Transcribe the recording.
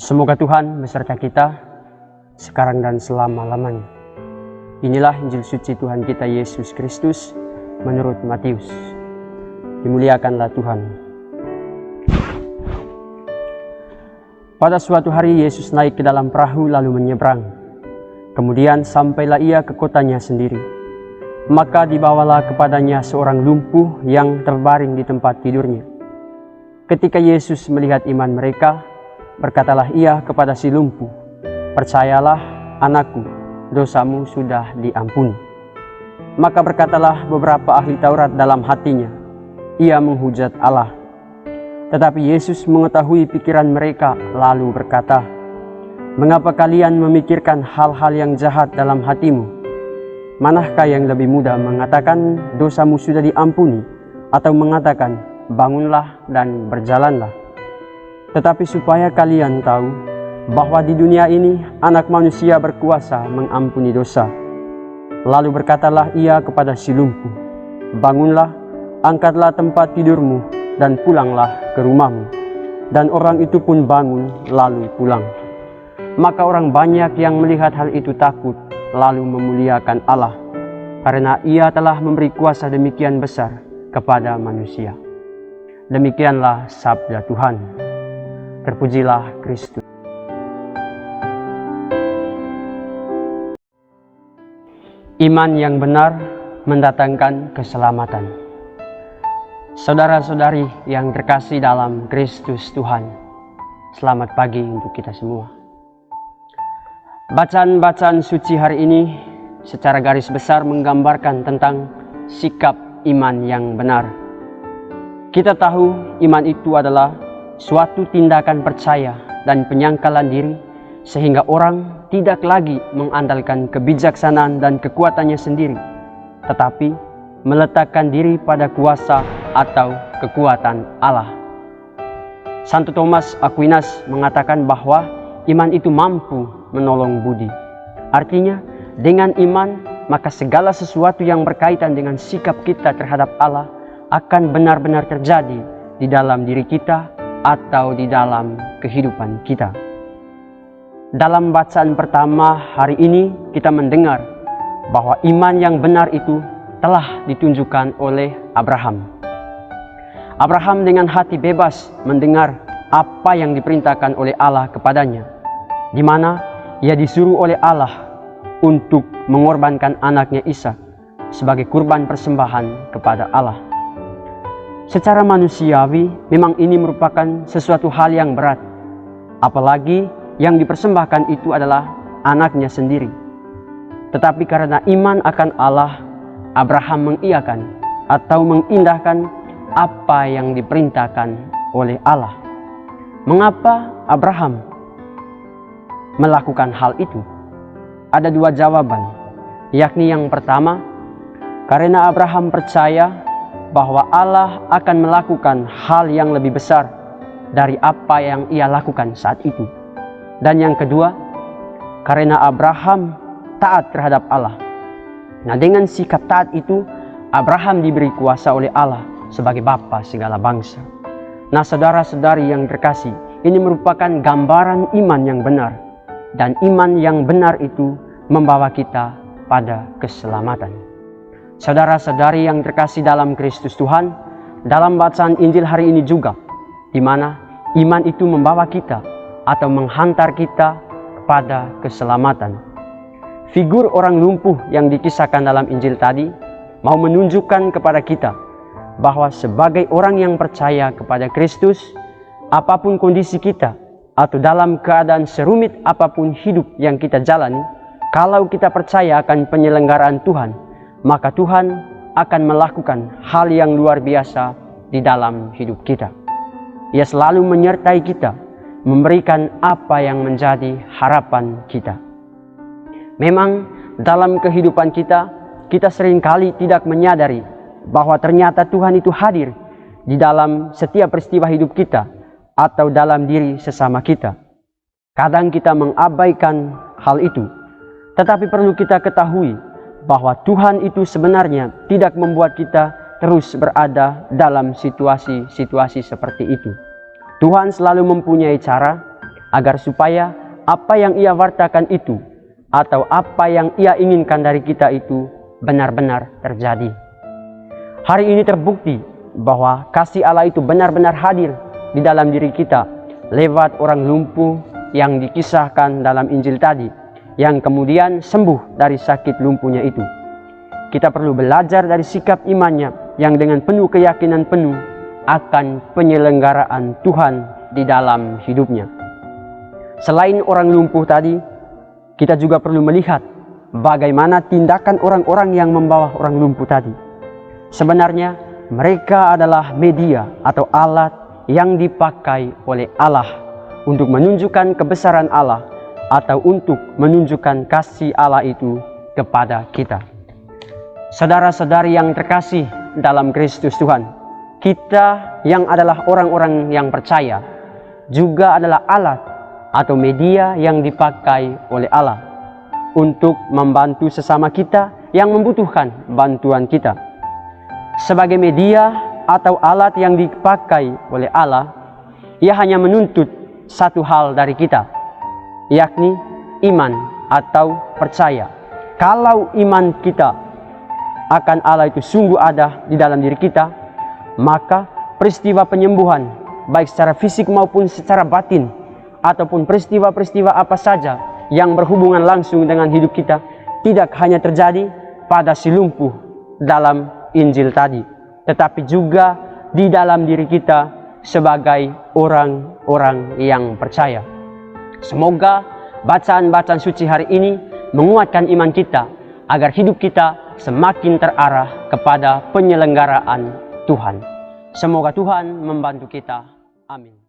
Semoga Tuhan beserta kita sekarang dan selama-lamanya. Inilah Injil suci Tuhan kita Yesus Kristus menurut Matius. Dimuliakanlah Tuhan. Pada suatu hari Yesus naik ke dalam perahu lalu menyeberang. Kemudian sampailah ia ke kotanya sendiri. Maka dibawalah kepadanya seorang lumpuh yang terbaring di tempat tidurnya. Ketika Yesus melihat iman mereka, berkatalah ia kepada si lumpuh, "Percayalah anakku, dosamu sudah diampuni." Maka berkatalah beberapa ahli Taurat dalam hatinya, "Ia menghujat Allah." Tetapi Yesus mengetahui pikiran mereka lalu berkata, "Mengapa kalian memikirkan hal-hal yang jahat dalam hatimu? Manakah yang lebih mudah mengatakan dosamu sudah diampuni, atau mengatakan bangunlah dan berjalanlah? Tetapi supaya kalian tahu bahwa di dunia ini Anak Manusia berkuasa mengampuni dosa." Lalu berkatalah ia kepada si lumpuh, "Bangunlah, angkatlah tempat tidurmu dan pulanglah ke rumahmu." Dan orang itu pun bangun lalu pulang. Maka orang banyak yang melihat hal itu takut lalu memuliakan Allah, karena ia telah memberi kuasa demikian besar kepada manusia. Demikianlah sabda Tuhan. Terpujilah Kristus. Iman yang benar mendatangkan keselamatan. Saudara-saudari yang terkasih dalam Kristus Tuhan, selamat pagi untuk kita semua. Bacaan-bacaan suci hari ini secara garis besar menggambarkan tentang sikap iman yang benar. Kita tahu iman itu adalah suatu tindakan percaya dan penyangkalan diri sehingga orang tidak lagi mengandalkan kebijaksanaan dan kekuatannya sendiri, tetapi meletakkan diri pada kuasa atau kekuatan Allah. Santo Thomas Aquinas mengatakan bahwa iman itu mampu menolong budi. Artinya, dengan iman maka segala sesuatu yang berkaitan dengan sikap kita terhadap Allah akan benar-benar terjadi di dalam diri kita atau di dalam kehidupan kita. Dalam bacaan pertama hari ini kita mendengar bahwa iman yang benar itu telah ditunjukkan oleh Abraham. Abraham dengan hati bebas mendengar apa yang diperintahkan oleh Allah kepadanya, di mana ia disuruh oleh Allah untuk mengorbankan anaknya Ishak sebagai kurban persembahan kepada Allah. Secara manusiawi memang ini merupakan sesuatu hal yang berat, apalagi yang dipersembahkan itu adalah anaknya sendiri. Tetapi karena iman akan Allah, Abraham mengiyakan atau mengindahkan apa yang diperintahkan oleh Allah. Mengapa Abraham melakukan hal itu? Ada dua jawaban, yakni yang pertama, karena Abraham percaya bahwa Allah akan melakukan hal yang lebih besar dari apa yang ia lakukan saat itu. Dan yang kedua, karena Abraham taat terhadap Allah. Nah, dengan sikap taat itu, Abraham diberi kuasa oleh Allah sebagai bapa segala bangsa. Nah, saudara-saudari yang terkasih, ini merupakan gambaran iman yang benar. Dan iman yang benar itu membawa kita pada keselamatan. Saudara-saudari yang terkasih dalam Kristus Tuhan, dalam bacaan Injil hari ini juga, di mana iman itu membawa kita atau menghantar kita pada keselamatan. Figur orang lumpuh yang dikisahkan dalam Injil tadi mau menunjukkan kepada kita bahwa sebagai orang yang percaya kepada Kristus, apapun kondisi kita atau dalam keadaan serumit apapun hidup yang kita jalani, kalau kita percaya akan penyelenggaraan Tuhan, maka Tuhan akan melakukan hal yang luar biasa di dalam hidup kita. Ia selalu menyertai kita, memberikan apa yang menjadi harapan kita. Memang dalam kehidupan kita seringkali tidak menyadari bahwa ternyata Tuhan itu hadir di dalam setiap peristiwa hidup kita atau dalam diri sesama kita. Kadang kita mengabaikan hal itu, tetapi perlu kita ketahui bahwa Tuhan itu sebenarnya tidak membuat kita terus berada dalam situasi-situasi seperti itu. Tuhan selalu mempunyai cara agar supaya apa yang Ia wartakan itu atau apa yang Ia inginkan dari kita itu benar-benar terjadi. Hari ini terbukti bahwa kasih Allah itu benar-benar hadir di dalam diri kita lewat orang lumpuh yang dikisahkan dalam Injil tadi, yang kemudian sembuh dari sakit lumpuhnya itu. Kita perlu belajar dari sikap imannya yang dengan penuh keyakinan penuh akan penyelenggaraan Tuhan di dalam hidupnya. Selain orang lumpuh tadi, kita juga perlu melihat bagaimana tindakan orang-orang yang membawa orang lumpuh tadi. Sebenarnya mereka adalah media atau alat yang dipakai oleh Allah untuk menunjukkan kebesaran Allah atau untuk menunjukkan kasih Allah itu kepada kita. Saudara-saudari yang terkasih dalam Kristus Tuhan, kita yang adalah orang-orang yang percaya juga adalah alat atau media yang dipakai oleh Allah untuk membantu sesama kita yang membutuhkan bantuan kita. Sebagai media atau alat yang dipakai oleh Allah, Ia hanya menuntut satu hal dari kita, yakni iman atau percaya. Kalau iman kita akan Allah itu sungguh ada di dalam diri kita, maka peristiwa penyembuhan, baik secara fisik maupun secara batin, ataupun peristiwa-peristiwa apa saja yang berhubungan langsung dengan hidup kita, tidak hanya terjadi pada si lumpuh dalam Injil tadi, tetapi juga di dalam diri kita sebagai orang-orang yang percaya. Semoga bacaan-bacaan suci hari ini menguatkan iman kita agar hidup kita semakin terarah kepada penyelenggaraan Tuhan. Semoga Tuhan membantu kita. Amin.